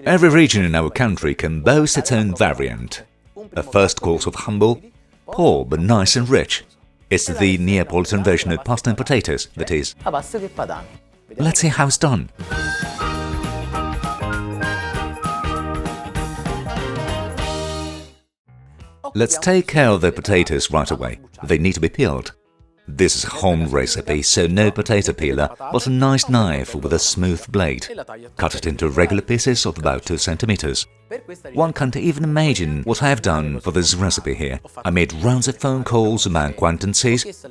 Every region in our country can boast its own variant. A first course of humble, poor but nice and rich. It's the Neapolitan version of pasta and potatoes, that is. Let's see how it's done. Let's take care of the potatoes right away. They need to be peeled. This is a home recipe, so no potato peeler, but a nice knife with a smooth blade. Cut it into regular pieces of about 2 centimeters. One can't even imagine what I have done for this recipe here. I made rounds of phone calls among acquaintances.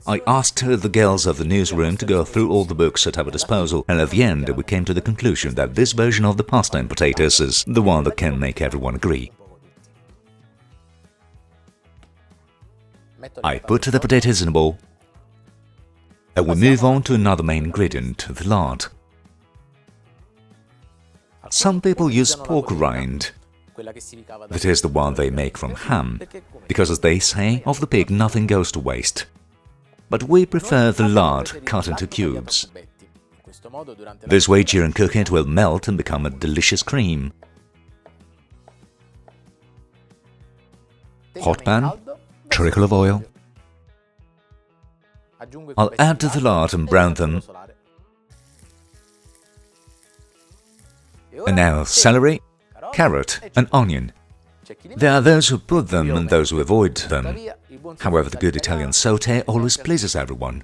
I asked the girls of the newsroom to go through all the books at our disposal, and at the end we came to the conclusion that this version of the pasta and potatoes is the one that can make everyone agree. I put the potatoes in a bowl, and we move on to another main ingredient, the lard. Some people use pork rind, that is the one they make from ham, because as they say, of the pig nothing goes to waste. But we prefer the lard cut into cubes. This way during cooking it will melt and become a delicious cream. Hot pan, trickle of oil. I'll add the lard and brown them. And now celery, carrot and onion. There are those who put them and those who avoid them. However, the good Italian sauté always pleases everyone.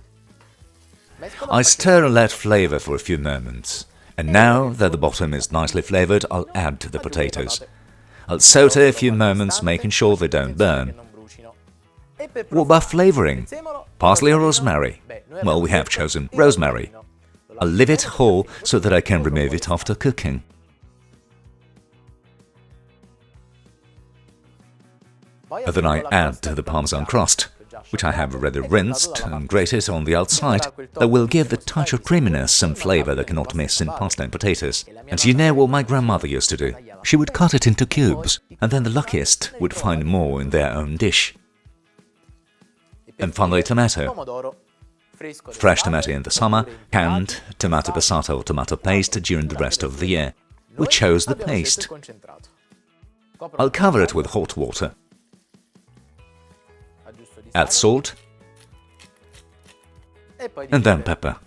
I stir and let flavor for a few moments. And now that the bottom is nicely flavored, I'll add the potatoes. I'll sauté a few moments, making sure they don't burn. What about flavoring? Parsley or rosemary? Well, we have chosen rosemary. I'll leave it whole so that I can remove it after cooking. Then I add the Parmesan crust, which I have already rinsed and grated on the outside. That will give the touch of creaminess and flavor that cannot miss in pasta and potatoes. And you know what my grandmother used to do? She would cut it into cubes, and then the luckiest would find more in their own dish. And finally, tomato. Fresh tomato in the summer, canned tomato passata or tomato paste during the rest of the year. We chose the paste. I'll cover it with hot water. Add salt, and then pepper.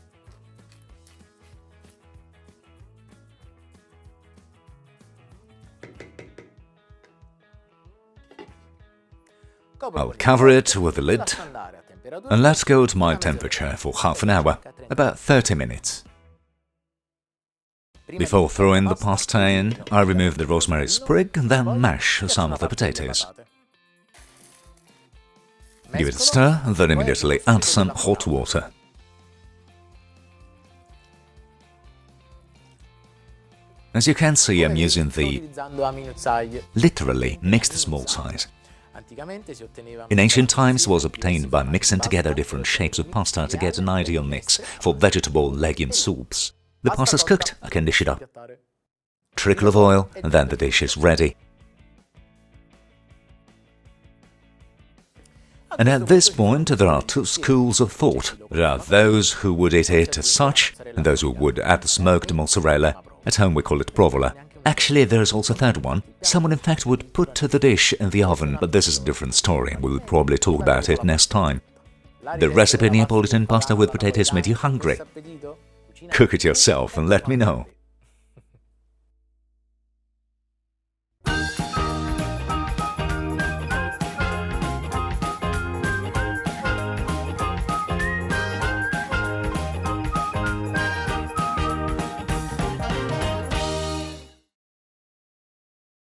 I'll cover it with a lid and let go to my temperature for half an hour, about 30 minutes. Before throwing the pasta in, I remove the rosemary sprig and then mash some of the potatoes. Give it a stir and then immediately add some hot water. As you can see, I'm using the literally mixed small size. In ancient times, it was obtained by mixing together different shapes of pasta to get an ideal mix for vegetable legume soups. The pasta's cooked, I can dish it up. Trickle of oil, and then the dish is ready. And at this point, there are two schools of thought. There are those who would eat it as such, and those who would add the smoked mozzarella. At home we call it provola. Actually, there's also a third one. Someone in fact would put the dish in the oven, but this is a different story. We'll probably talk about it next time. The recipe Neapolitan pasta with potatoes made you hungry. Cook it yourself and let me know.